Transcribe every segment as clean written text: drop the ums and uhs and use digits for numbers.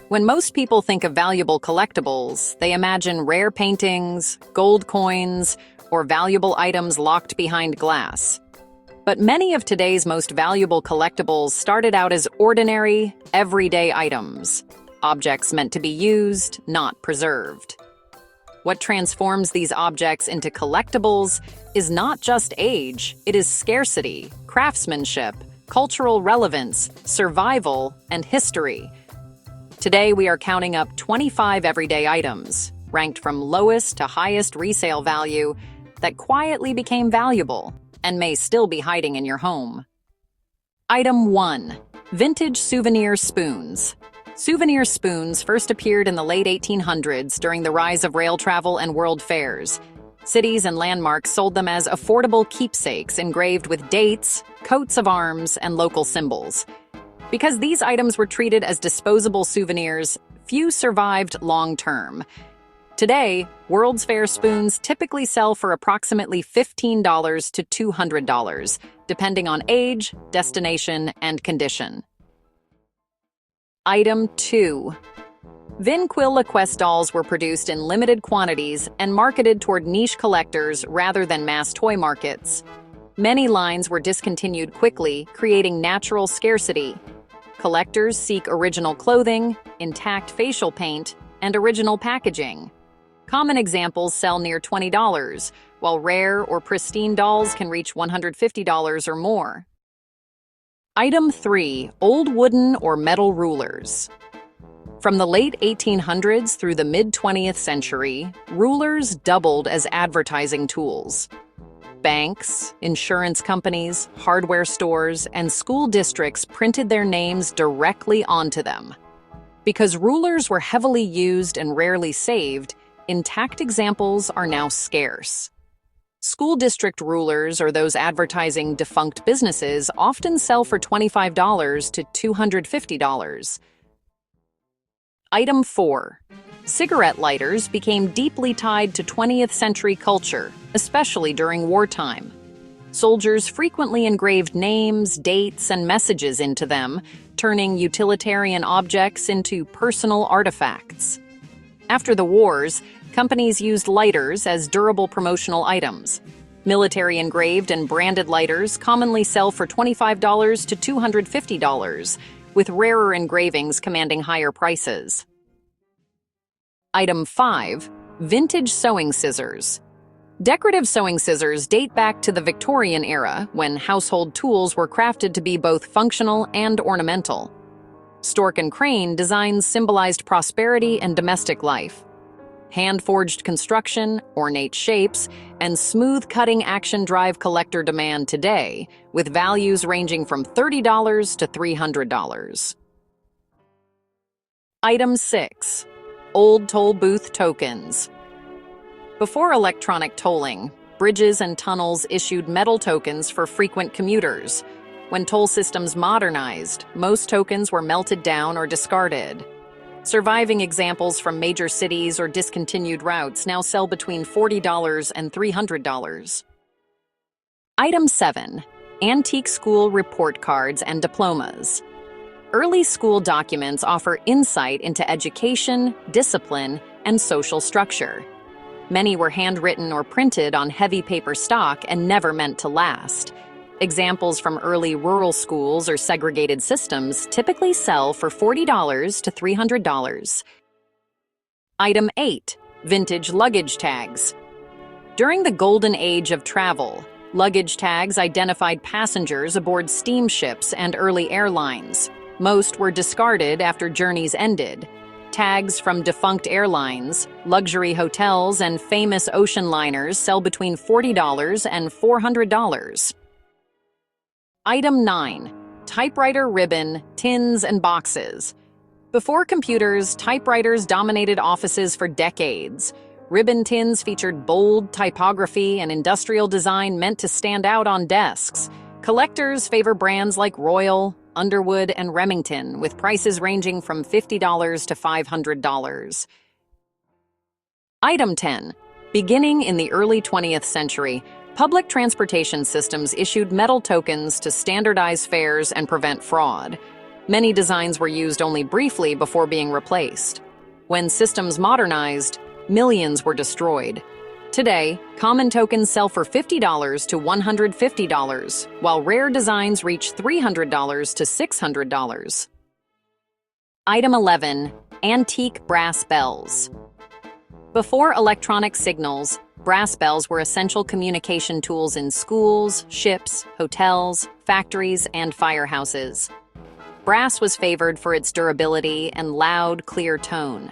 When most people think of valuable collectibles, they imagine rare paintings, gold coins, or valuable items locked behind glass. But many of today's most valuable collectibles started out as ordinary, everyday items, objects meant to be used, not preserved. What transforms these objects into collectibles is not just age, it is scarcity, craftsmanship, cultural relevance, survival, and history. Today, we are counting up 25 everyday items, ranked from lowest to highest resale value, that quietly became valuable and may still be hiding in your home. Item 1. Vintage souvenir spoons. Souvenir spoons first appeared in the late 1800s during the rise of rail travel and world fairs. Cities and landmarks sold them as affordable keepsakes engraved with dates, coats of arms, and local symbols. Because these items were treated as disposable souvenirs, few survived long-term. Today, World's Fair spoons typically sell for approximately $15 to $200, depending on age, destination, and condition. Item 2. Vinqulaquest dolls were produced in limited quantities and marketed toward niche collectors rather than mass toy markets. Many lines were discontinued quickly, creating natural scarcity. Collectors seek original clothing, intact facial paint, and original packaging. Common examples sell near $20, while rare or pristine dolls can reach $150 or more. Item 3. Old wooden or metal rulers. From the late 1800s through the mid-20th century, rulers doubled as advertising tools. Banks, insurance companies, hardware stores, and school districts printed their names directly onto them. Because rulers were heavily used and rarely saved, intact examples are now scarce. School district rulers, or those advertising defunct businesses, often sell for $25 to $250. Item 4. Cigarette lighters became deeply tied to 20th century culture, especially during wartime. Soldiers frequently engraved names, dates, and messages into them, turning utilitarian objects into personal artifacts. After the wars, companies used lighters as durable promotional items. Military engraved and branded lighters commonly sell for $25 to $250, with rarer engravings commanding higher prices. Item 5. Vintage sewing scissors. Decorative sewing scissors date back to the Victorian era, when household tools were crafted to be both functional and ornamental. Stork and crane designs symbolized prosperity and domestic life. Hand-forged construction, ornate shapes, and smooth-cutting action drive collector demand today, with values ranging from $30 to $300. Item 6. Old toll booth tokens. Before electronic tolling, bridges and tunnels issued metal tokens for frequent commuters. When toll systems modernized, most tokens were melted down or discarded. Surviving examples from major cities or discontinued routes now sell between $40 and $300. Item 7. Antique school report cards and diplomas. Early school documents offer insight into education, discipline, and social structure. Many were handwritten or printed on heavy paper stock and never meant to last. Examples from early rural schools or segregated systems typically sell for $40 to $300. Item 8. Vintage luggage tags. During the golden age of travel, luggage tags identified passengers aboard steamships and early airlines. Most were discarded after journeys ended. Tags from defunct airlines, luxury hotels, and famous ocean liners sell between $40 and $400. Item 9. Typewriter ribbon, tins, and boxes. Before computers, typewriters dominated offices for decades. Ribbon tins featured bold typography and industrial design meant to stand out on desks. Collectors favor brands like Royal, Underwood, and Remington, with prices ranging from $50 to $500. Item 10. Beginning in the early 20th century, public transportation systems issued metal tokens to standardize fares and prevent fraud. Many designs were used only briefly before being replaced. When systems modernized, millions were destroyed. Today, common tokens sell for $50 to $150, while rare designs reach $300 to $600. Item 11. Antique brass bells. Before electronic signals, brass bells were essential communication tools in schools, ships, hotels, factories, and firehouses. Brass was favored for its durability and loud, clear tone.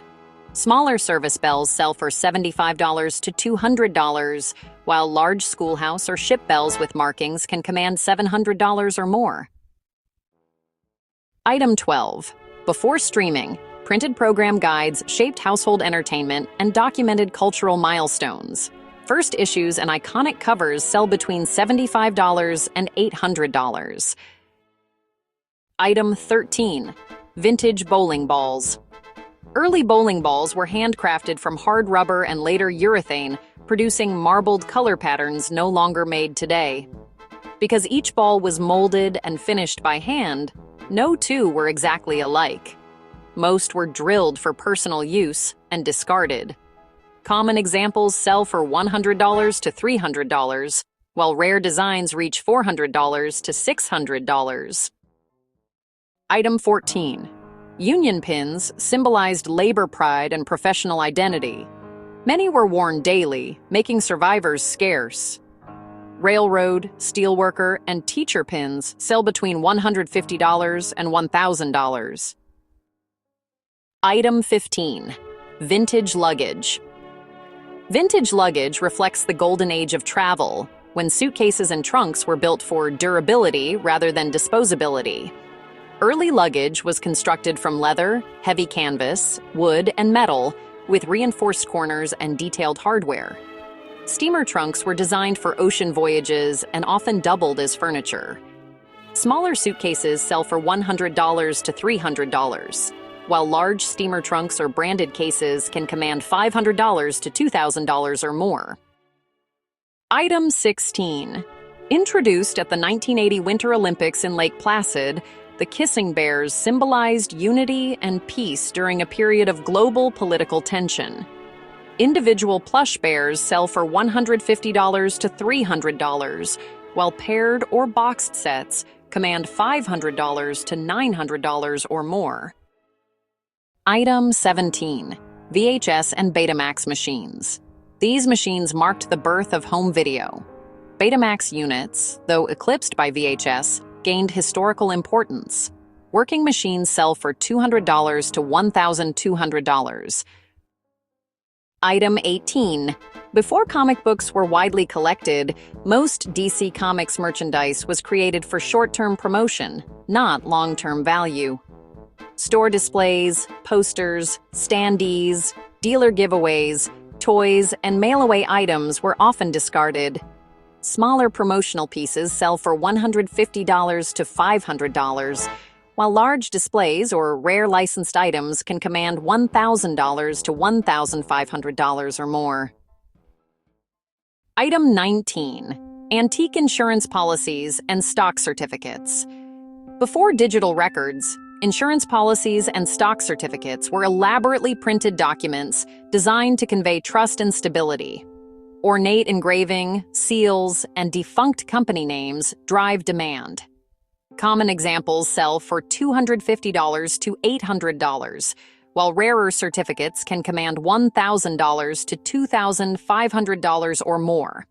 Smaller service bells sell for $75 to $200, while large schoolhouse or ship bells with markings can command $700 or more. Item 12. Before streaming, printed program guides shaped household entertainment and documented cultural milestones. First issues and iconic covers sell between $75 and $800. Item 13. Vintage bowling balls. Early bowling balls were handcrafted from hard rubber and later urethane, producing marbled color patterns no longer made today. Because each ball was molded and finished by hand, no two were exactly alike. Most were drilled for personal use and discarded. Common examples sell for $100 to $300, while rare designs reach $400 to $600. Item 14. Union pins symbolized labor pride and professional identity. Many were worn daily, making survivors scarce. Railroad, steelworker, and teacher pins sell between $150 and $1,000. Item 15. Vintage luggage. Vintage luggage reflects the golden age of travel, when suitcases and trunks were built for durability rather than disposability. Early luggage was constructed from leather, heavy canvas, wood, and metal, with reinforced corners and detailed hardware. Steamer trunks were designed for ocean voyages and often doubled as furniture. Smaller suitcases sell for $100 to $300, while large steamer trunks or branded cases can command $500 to $2,000 or more. Item 16. Introduced at the 1980 Winter Olympics in Lake Placid, the kissing bears symbolized unity and peace during a period of global political tension. Individual plush bears sell for $150 to $300, while paired or boxed sets command $500 to $900 or more. Item 17. VHS and Betamax machines. These machines marked the birth of home video. Betamax units, though eclipsed by VHS, gained historical importance. Working machines sell for $200 to $1,200. Item 18. Before comic books were widely collected, most DC Comics merchandise was created for short-term promotion, not long-term value. Store displays, posters, standees, dealer giveaways, toys, and mail-away items were often discarded. Smaller promotional pieces sell for $150 to $500, while large displays or rare licensed items can command $1,000 to $1,500 or more. Item 19. Antique insurance policies and stock certificates. Before digital records, insurance policies and stock certificates were elaborately printed documents designed to convey trust and stability. Ornate engraving, seals, and defunct company names drive demand. Common examples sell for $250 to $800, while rarer certificates can command $1,000 to $2,500 or more.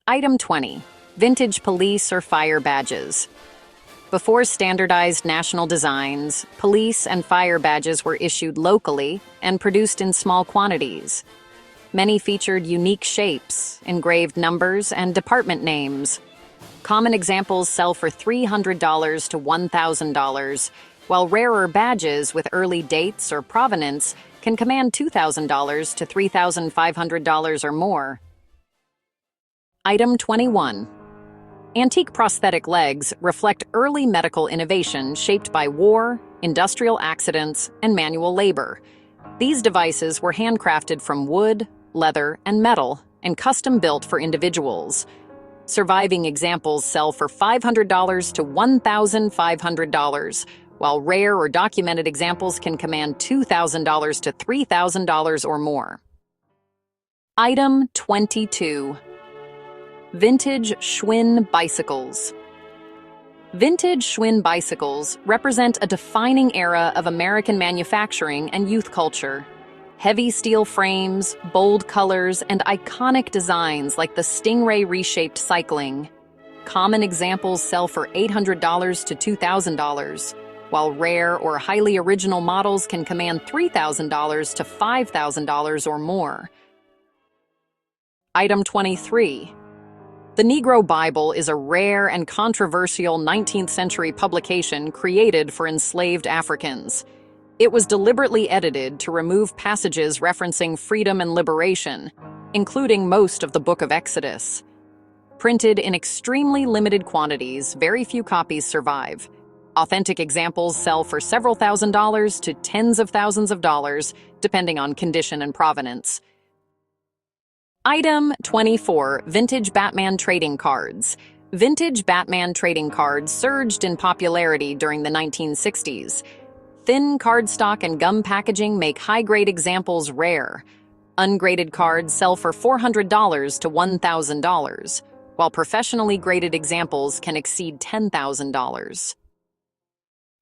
Item 20. Vintage police or fire badges. Before standardized national designs, police and fire badges were issued locally and produced in small quantities. Many featured unique shapes, engraved numbers, and department names. Common examples sell for $300 to $1,000, while rarer badges with early dates or provenance can command $2,000 to $3,500 or more. Item 21. Antique prosthetic legs reflect early medical innovation shaped by war, industrial accidents, and manual labor. These devices were handcrafted from wood, leather, and metal, and custom-built for individuals. Surviving examples sell for $500 to $1,500, while rare or documented examples can command $2,000 to $3,000 or more. Item 22. Vintage Schwinn bicycles. Vintage Schwinn bicycles represent a defining era of American manufacturing and youth culture. Heavy steel frames, bold colors, and iconic designs like the Stingray reshaped cycling. Common examples sell for $800 to $2,000, while rare or highly original models can command $3,000 to $5,000 or more. Item 23. The Negro Bible is a rare and controversial 19th century publication created for enslaved Africans. It was deliberately edited to remove passages referencing freedom and liberation, including most of the Book of Exodus. Printed in extremely limited quantities, very few copies survive. Authentic examples sell for several $1,000s to tens of thousands of dollars, depending on condition and provenance. Item 24. Vintage Batman trading cards. Vintage Batman trading cards surged in popularity during the 1960s. Thin cardstock and gum packaging make high-grade examples rare. Ungraded cards sell for $400 to $1,000, while professionally graded examples can exceed $10,000.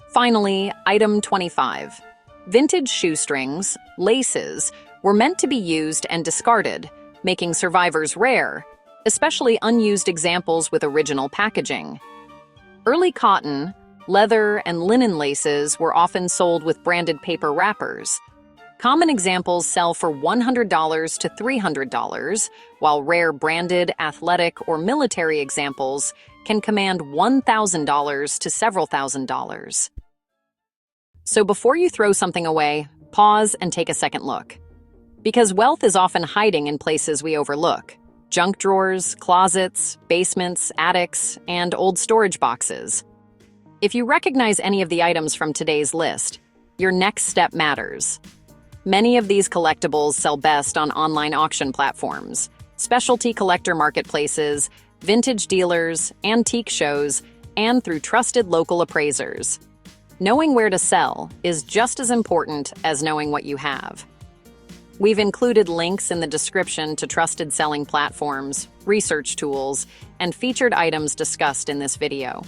Finally, item 25. Vintage shoestrings, laces, were meant to be used and discarded, making survivors rare, especially unused examples with original packaging. Early cotton, leather, and linen laces were often sold with branded paper wrappers. Common examples sell for $100 to $300, while rare branded, athletic, or military examples can command $1,000 to several $1,000s. So before you throw something away, pause and take a second look. Because wealth is often hiding in places we overlook: junk drawers, closets, basements, attics, and old storage boxes. If you recognize any of the items from today's list, your next step matters. Many of these collectibles sell best on online auction platforms, specialty collector marketplaces, vintage dealers, antique shows, and through trusted local appraisers. Knowing where to sell is just as important as knowing what you have. We've included links in the description to trusted selling platforms, research tools, and featured items discussed in this video.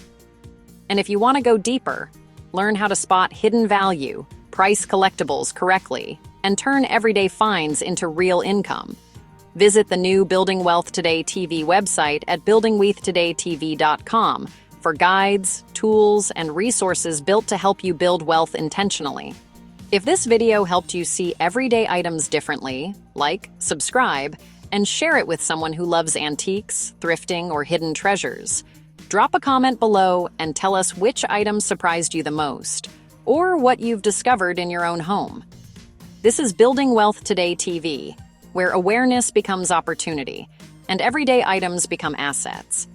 And if you want to go deeper, learn how to spot hidden value, price collectibles correctly, and turn everyday finds into real income, visit the new Building Wealth Today TV website at buildingwealthtodaytv.com for guides, tools, and resources built to help you build wealth intentionally. If this video helped you see everyday items differently, like, subscribe, and share it with someone who loves antiques, thrifting, or hidden treasures. Drop a comment below and tell us which item surprised you the most, or what you've discovered in your own home. This is Building Wealth Today TV, where awareness becomes opportunity, and everyday items become assets.